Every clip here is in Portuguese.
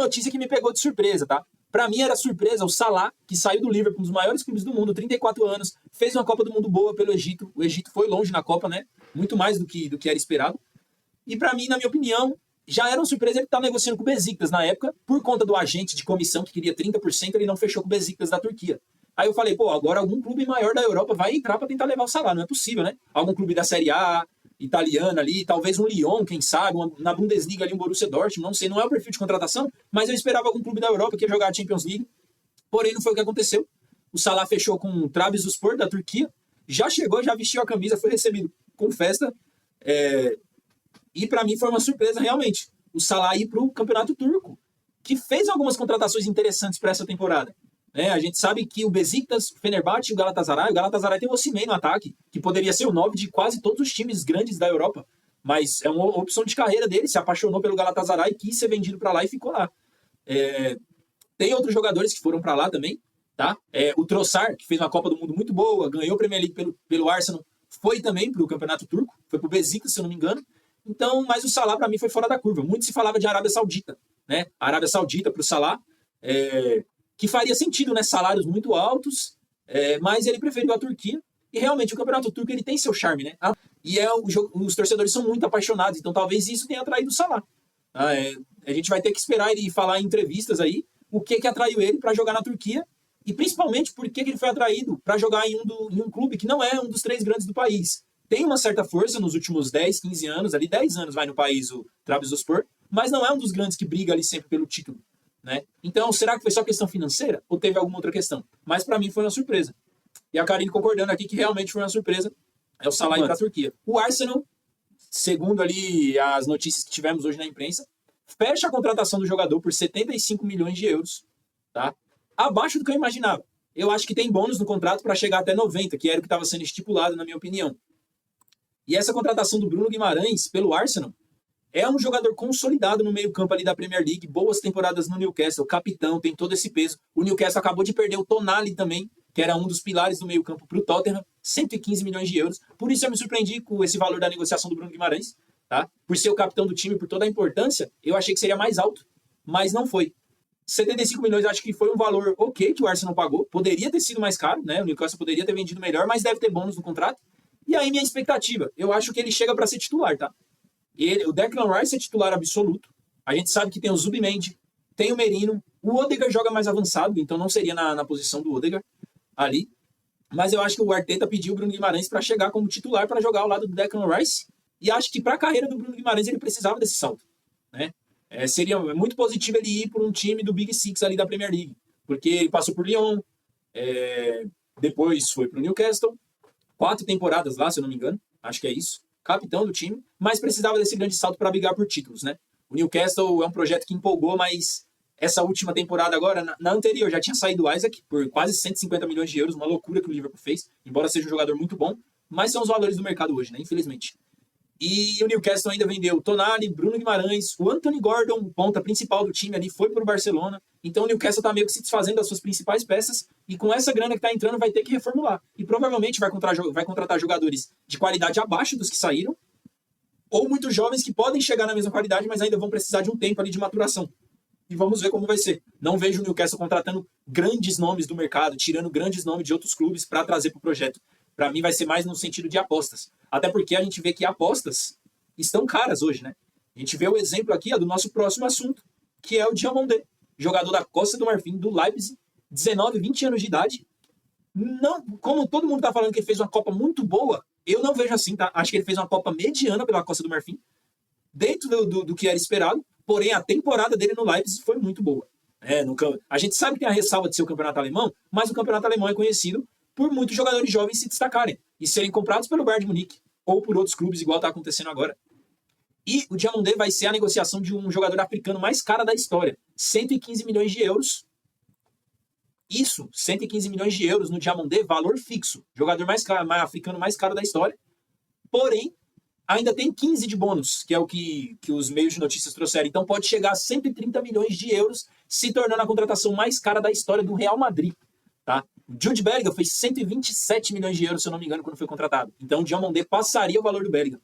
notícia que me pegou de surpresa, tá? Pra mim era surpresa o Salah, que saiu do Liverpool, um dos maiores clubes do mundo, 34 anos, fez uma Copa do Mundo boa pelo Egito. O Egito foi longe na Copa, né? Muito mais do que era esperado. E pra mim, na minha opinião, já era uma surpresa ele estar negociando com o Besiktas na época, por conta do agente de comissão que queria 30%, ele não fechou com o Besiktas da Turquia. Aí eu falei, pô, agora algum clube maior da Europa vai entrar pra tentar levar o Salah, não é possível, né? Algum clube da Série A, italiana ali, talvez um Lyon, quem sabe, na Bundesliga ali um Borussia Dortmund, não sei, não é o perfil de contratação, mas eu esperava algum clube da Europa que ia jogar a Champions League, porém não foi o que aconteceu. O Salah fechou com o Trabzonspor da Turquia, já chegou, já vestiu a camisa, foi recebido com festa, e pra mim foi uma surpresa realmente, o Salah ir pro Campeonato Turco, que fez algumas contratações interessantes para essa temporada. A gente sabe que o Besiktas, o Fenerbahçe e o Galatasaray tem o Osimhen no ataque, que poderia ser o 9 de quase todos os times grandes da Europa, mas é uma opção de carreira dele, se apaixonou pelo Galatasaray, quis ser vendido para lá e ficou lá. Tem outros jogadores que foram para lá também, tá? O Trossard, que fez uma Copa do Mundo muito boa, ganhou a Premier League pelo Arsenal, foi também para o Campeonato Turco, foi para o Besiktas, se eu não me engano. Então, mas o Salah para mim foi fora da curva. Muito se falava de Arábia Saudita, né? A Arábia Saudita para o Salah, que faria sentido, né? Salários muito altos, mas ele preferiu a Turquia. E realmente o Campeonato Turco ele tem seu charme, né? E os torcedores são muito apaixonados, então talvez isso tenha atraído o Salah. A gente vai ter que esperar ele falar em entrevistas aí o que atraiu ele para jogar na Turquia e principalmente por que ele foi atraído para jogar em um clube que não é um dos 3 grandes do país. Tem uma certa força nos últimos 10, 15 anos, ali 10 anos vai no país o Trabzonspor, mas não é um dos grandes que briga ali sempre pelo título. Né? Então, será que foi só questão financeira ou teve alguma outra questão? Mas para mim foi uma surpresa. E a Karine concordando aqui que realmente foi uma surpresa, é o Salah ir para a Turquia. O Arsenal, segundo ali as notícias que tivemos hoje na imprensa, fecha a contratação do jogador por 75 milhões de euros, tá? Abaixo do que eu imaginava. Eu acho que tem bônus no contrato para chegar até 90, que era o que estava sendo estipulado, na minha opinião. E essa contratação do Bruno Guimarães pelo Arsenal é um jogador consolidado no meio-campo ali da Premier League, boas temporadas no Newcastle, capitão, tem todo esse peso. O Newcastle acabou de perder o Tonali também, que era um dos pilares do meio-campo para o Tottenham, 115 milhões de euros. Por isso eu me surpreendi com esse valor da negociação do Bruno Guimarães, tá? Por ser o capitão do time, por toda a importância, eu achei que seria mais alto, mas não foi. 75 milhões eu acho que foi um valor ok que o Arsenal pagou, poderia ter sido mais caro, né? O Newcastle poderia ter vendido melhor, mas deve ter bônus no contrato. E aí minha expectativa, eu acho que ele chega para ser titular, tá? O Declan Rice é titular absoluto. A gente sabe que tem o Zubimendi, tem o Merino. O Odegaard joga mais avançado, então não seria na posição do Odegaard ali. Mas eu acho que o Arteta pediu o Bruno Guimarães para chegar como titular para jogar ao lado do Declan Rice. E acho que para a carreira do Bruno Guimarães ele precisava desse salto. Né? Seria muito positivo ele ir para um time do Big Six ali da Premier League. Porque ele passou por Lyon, depois foi para o Newcastle. 4 temporadas lá, se eu não me engano. Acho que é isso. Capitão do time, mas precisava desse grande salto para brigar por títulos, né? O Newcastle é um projeto que empolgou, mas essa última temporada agora, na anterior, já tinha saído o Isaac por quase 150 milhões de euros, uma loucura que o Liverpool fez, embora seja um jogador muito bom, mas são os valores do mercado hoje, né? Infelizmente. E o Newcastle ainda vendeu Tonali, Bruno Guimarães, o Anthony Gordon, o ponta principal do time ali, foi para o Barcelona. Então o Newcastle está meio que se desfazendo das suas principais peças e com essa grana que está entrando vai ter que reformular. E provavelmente vai contratar jogadores de qualidade abaixo dos que saíram ou muito jovens que podem chegar na mesma qualidade, mas ainda vão precisar de um tempo ali de maturação. E vamos ver como vai ser. Não vejo o Newcastle contratando grandes nomes do mercado, tirando grandes nomes de outros clubes para trazer para o projeto. Para mim vai ser mais no sentido de apostas. Até porque a gente vê que apostas estão caras hoje, né? A gente vê o exemplo aqui do nosso próximo assunto, que é o Diomandé, jogador da Costa do Marfim, do Leipzig, 19, 20 anos de idade. Não, como todo mundo tá falando que ele fez uma Copa muito boa, eu não vejo assim, tá? Acho que ele fez uma Copa mediana pela Costa do Marfim, dentro do que era esperado, porém a temporada dele no Leipzig foi muito boa. A gente sabe que tem a ressalva de ser o campeonato alemão, mas o campeonato alemão é conhecido por muitos jogadores jovens se destacarem e serem comprados pelo Bayern de Munique ou por outros clubes, igual está acontecendo agora. E o Diomandé vai ser a negociação de um jogador africano mais caro da história. 115 milhões de euros. Isso, 115 milhões de euros no Diomandé, valor fixo. Jogador africano mais caro da história. Porém, ainda tem 15 de bônus, que é o que os meios de notícias trouxeram. Então pode chegar a 130 milhões de euros, se tornando a contratação mais cara da história do Real Madrid. Tá? O Jude Bellingham fez 127 milhões de euros, se eu não me engano, quando foi contratado. Então o Diomandé passaria o valor do Bellingham.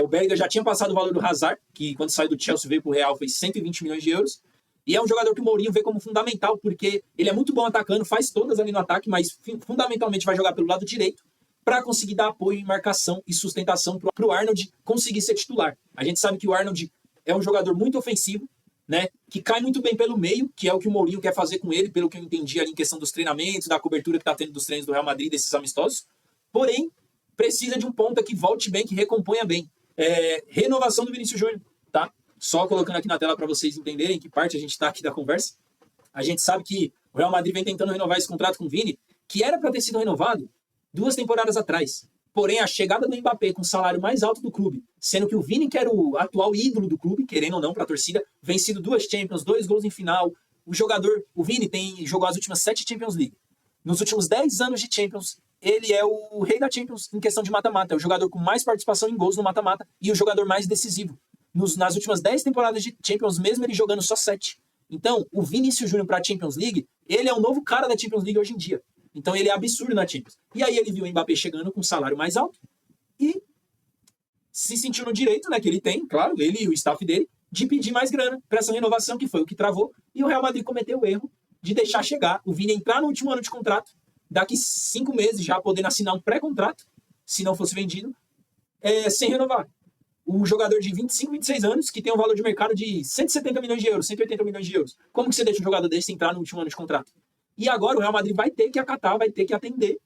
O Bellingham já tinha passado o valor do Hazard, que quando saiu do Chelsea veio para o Real, fez 120 milhões de euros. E é um jogador que o Mourinho vê como fundamental, porque ele é muito bom atacando, faz todas ali no ataque, mas fundamentalmente vai jogar pelo lado direito para conseguir dar apoio em marcação e sustentação para o Arnold conseguir ser titular. A gente sabe que o Arnold é um jogador muito ofensivo, né, que cai muito bem pelo meio, que é o que o Mourinho quer fazer com ele, pelo que eu entendi ali em questão dos treinamentos, da cobertura que está tendo dos treinos do Real Madrid, desses amistosos. Porém, precisa de um ponta que volte bem, que recomponha bem. Renovação do Vinícius Júnior, tá? Só colocando aqui na tela para vocês entenderem que parte a gente está aqui da conversa. A gente sabe que o Real Madrid vem tentando renovar esse contrato com o Vini, que era para ter sido renovado 2 temporadas atrás. Porém, a chegada do Mbappé com o salário mais alto do clube, sendo que o Vini, que era o atual ídolo do clube, querendo ou não para a torcida, vencido 2 Champions, 2 gols em final. O Vini jogou as últimas 7 Champions League. Nos últimos 10 anos de Champions, ele é o rei da Champions em questão de mata-mata. É o jogador com mais participação em gols no mata-mata e o jogador mais decisivo. Nas últimas 10 temporadas de Champions, mesmo ele jogando só 7. Então, o Vinícius Júnior para a Champions League, ele é o novo cara da Champions League hoje em dia. Então, ele é absurdo na Champions. E aí ele viu o Mbappé chegando com um salário mais alto e se sentiu no direito, né, que ele tem, claro, ele e o staff dele, de pedir mais grana para essa renovação, que foi o que travou. E o Real Madrid cometeu o erro de deixar chegar o Vini entrar no último ano de contrato, daqui 5 meses já podendo assinar um pré-contrato, se não fosse vendido, sem renovar. Um jogador de 25, 26 anos, que tem um valor de mercado de 170 milhões de euros, 180 milhões de euros. Como que você deixa um jogador desse entrar no último ano de contrato? E agora o Real Madrid vai ter que acatar, vai ter que atender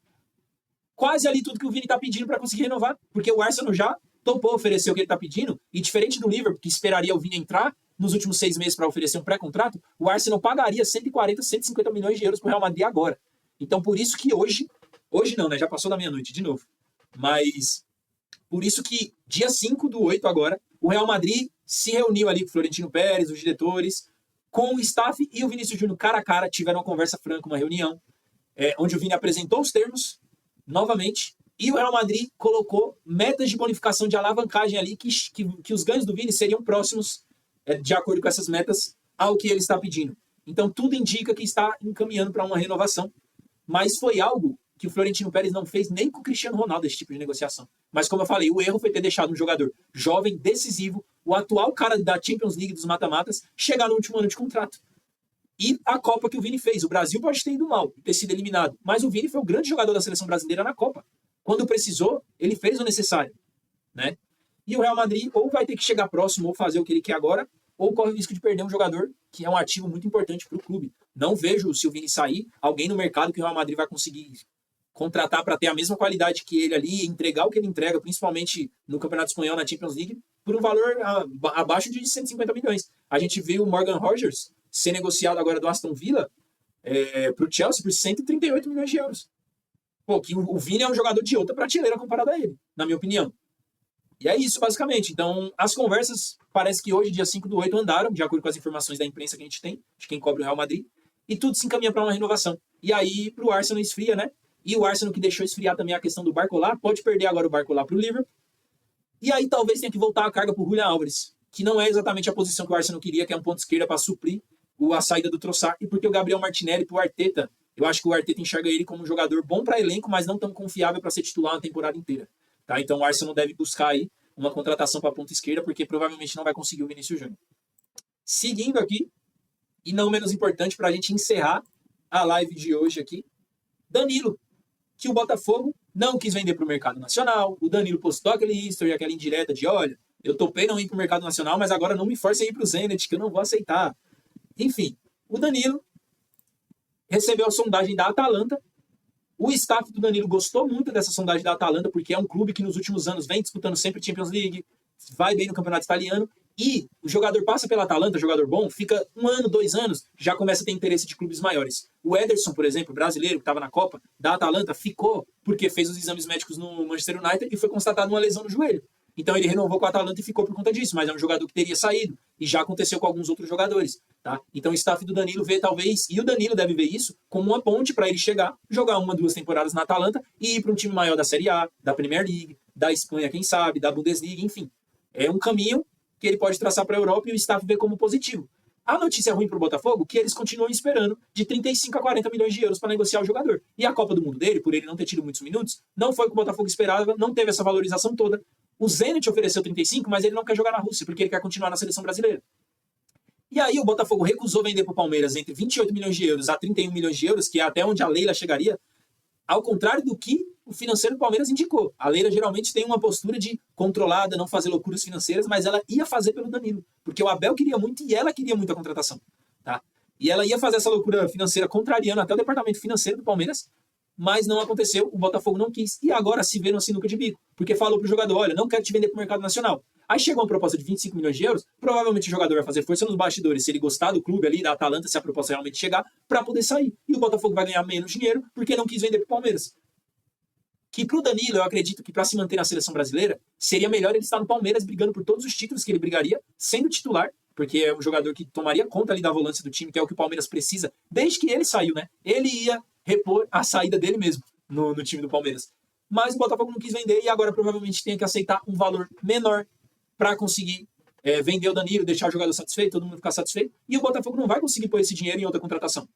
quase ali tudo que o Vini está pedindo para conseguir renovar, porque o Arsenal já topou oferecer o que ele está pedindo, e diferente do Liverpool, que esperaria o Vini entrar nos últimos 6 meses para oferecer um pré-contrato, o Arsenal pagaria 140, 150 milhões de euros para o Real Madrid agora. Então, por isso que hoje não, né? Já passou da meia-noite de novo. Mas por isso que dia 5/8 agora, o Real Madrid se reuniu ali com o Florentino Pérez, os diretores, com o staff e o Vinícius Júnior cara a cara, tiveram uma conversa franca, uma reunião, onde o Vini apresentou os termos novamente, e o Real Madrid colocou metas de bonificação de alavancagem ali, que os ganhos do Vini seriam próximos, de acordo com essas metas, ao que ele está pedindo. Então, tudo indica que está encaminhando para uma renovação, mas foi algo que o Florentino Pérez não fez nem com o Cristiano Ronaldo, esse tipo de negociação. Mas, como eu falei, o erro foi ter deixado um jogador jovem, decisivo, o atual cara da Champions League dos mata-matas, chegar no último ano de contrato. E a Copa que o Vini fez. O Brasil pode ter ido mal, ter sido eliminado, mas o Vini foi o grande jogador da seleção brasileira na Copa. Quando precisou, ele fez o necessário, né? E o Real Madrid ou vai ter que chegar próximo ou fazer o que ele quer agora, ou corre o risco de perder um jogador que é um ativo muito importante para o clube. Não vejo, se o Vini sair, alguém no mercado que o Real Madrid vai conseguir contratar para ter a mesma qualidade que ele ali, entregar o que ele entrega, principalmente no Campeonato Espanhol, na Champions League, por um valor abaixo de 150 milhões. A gente viu o Morgan Rogers ser negociado agora do Aston Villa para o Chelsea por 138 milhões de euros. Pô, que o Vini é um jogador de outra prateleira comparado a ele, na minha opinião. E é isso, basicamente. Então, as conversas, parece que hoje, dia 5/8, andaram, de acordo com as informações da imprensa que a gente tem, de quem cobre o Real Madrid, e tudo se encaminha para uma renovação. E aí, para o Arsenal esfria, né? E o Arsenal, que deixou esfriar também a questão do Barcola, pode perder agora o Barcola para o Liverpool. E aí, talvez tenha que voltar a carga para o Julian Álvares, que não é exatamente a posição que o Arsenal queria, que é um ponto esquerda para suprir a saída do Trossard, e porque o Gabriel Martinelli para o Arteta, eu acho que o Arteta enxerga ele como um jogador bom para elenco, mas não tão confiável para ser titular uma temporada inteira. Tá? Então o Arsenal deve buscar aí uma contratação para a ponta esquerda, porque provavelmente não vai conseguir o Vinícius Júnior. Seguindo aqui, e não menos importante para a gente encerrar a live de hoje aqui, Danilo, que o Botafogo não quis vender para o mercado nacional. O Danilo postou aquele history, aquela indireta de, olha, eu topei não ir para o mercado nacional, mas agora não me forcem a ir para o Zenit, que eu não vou aceitar. Enfim, o Danilo recebeu a sondagem da Atalanta. O staff do Danilo gostou muito dessa sondagem da Atalanta, porque é um clube que nos últimos anos vem disputando sempre Champions League, vai bem no campeonato italiano, e o jogador passa pela Atalanta, jogador bom, fica 1 ano, 2 anos, já começa a ter interesse de clubes maiores. O Ederson, por exemplo, brasileiro, que estava na Copa, da Atalanta, ficou porque fez os exames médicos no Manchester United e foi constatado uma lesão no joelho. Então ele renovou com a Atalanta e ficou por conta disso, mas é um jogador que teria saído, e já aconteceu com alguns outros jogadores. Tá? Então o staff do Danilo vê talvez, e o Danilo deve ver isso, como uma ponte para ele chegar, jogar 1, 2 temporadas na Atalanta e ir para um time maior da Série A, da Premier League, da Espanha, quem sabe, da Bundesliga, enfim. É um caminho que ele pode traçar para a Europa e o staff vê como positivo. A notícia ruim para o Botafogo é que eles continuam esperando de 35 a 40 milhões de euros para negociar o jogador. E a Copa do Mundo dele, por ele não ter tido muitos minutos, não foi o que o Botafogo esperava, não teve essa valorização toda. O Zenit ofereceu 35, mas ele não quer jogar na Rússia, porque ele quer continuar na seleção brasileira. E aí o Botafogo recusou vender para o Palmeiras entre 28 milhões de euros a 31 milhões de euros, que é até onde a Leila chegaria, ao contrário do que o financeiro do Palmeiras indicou. A Leila geralmente tem uma postura de controlada, não fazer loucuras financeiras, mas ela ia fazer pelo Danilo, porque o Abel queria muito e ela queria muito a contratação. Tá? E ela ia fazer essa loucura financeira contrariando até o departamento financeiro do Palmeiras, mas não aconteceu, o Botafogo não quis. E agora se vê no sinuca de bico, porque falou pro jogador, olha, não quero te vender pro mercado nacional. Aí chegou uma proposta de 25 milhões de euros, provavelmente o jogador vai fazer força nos bastidores, se ele gostar do clube ali, da Atalanta, se a proposta realmente chegar, para poder sair. E o Botafogo vai ganhar menos dinheiro, porque não quis vender pro Palmeiras. Que pro Danilo, eu acredito que para se manter na seleção brasileira, seria melhor ele estar no Palmeiras brigando por todos os títulos que ele brigaria, sendo titular, porque é um jogador que tomaria conta ali da volância do time, que é o que o Palmeiras precisa, desde que ele saiu, né? Ele ia repor a saída dele mesmo no time do Palmeiras. Mas o Botafogo não quis vender e agora provavelmente tem que aceitar um valor menor para conseguir vender o Danilo, deixar o jogador satisfeito, todo mundo ficar satisfeito, e o Botafogo não vai conseguir pôr esse dinheiro em outra contratação.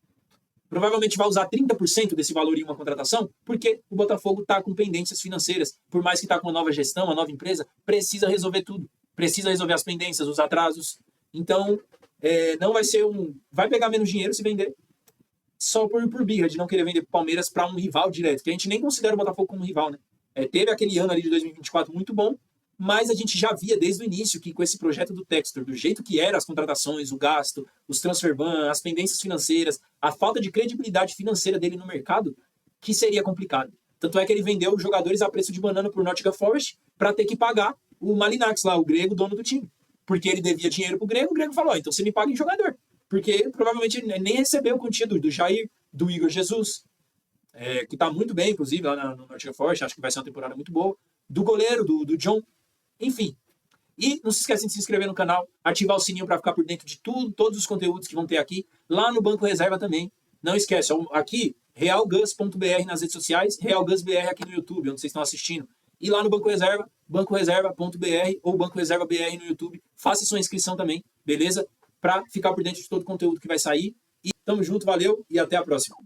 Provavelmente vai usar 30% desse valor em uma contratação, porque o Botafogo está com pendências financeiras. Por mais que está com uma nova gestão, uma nova empresa, precisa resolver tudo. Precisa resolver as pendências, os atrasos. Então, não vai ser vai pegar menos dinheiro se vender só por birra, de não querer vender para o Palmeiras para um rival direto, que a gente nem considera o Botafogo como rival, né? Teve aquele ano ali de 2024 muito bom, mas a gente já via desde o início que com esse projeto do Textor, do jeito que eram as contratações, o gasto, os transfer ban, as pendências financeiras, a falta de credibilidade financeira dele no mercado, que seria complicado. Tanto é que ele vendeu os jogadores a preço de banana por Nottingham Forest para ter que pagar o Malinax lá, o grego, dono do time. Porque ele devia dinheiro pro grego, o grego falou, então você me paga em jogador. Porque ele provavelmente nem recebeu quantia do Jair, do Igor Jesus, que tá muito bem, inclusive, lá no Nottingham Forest, acho que vai ser uma temporada muito boa, do goleiro, do John. Enfim, e não se esquecem de se inscrever no canal, ativar o sininho para ficar por dentro de tudo, todos os conteúdos que vão ter aqui, lá no Banco Reserva também. Não esquece, aqui, realgus.br nas redes sociais, realgusbr aqui no YouTube, onde vocês estão assistindo. E lá no Banco Reserva, bancoreserva.br ou Banco Reserva BR no YouTube. Faça sua inscrição também, beleza? Para ficar por dentro de todo o conteúdo que vai sair. E tamo junto, valeu e até a próxima.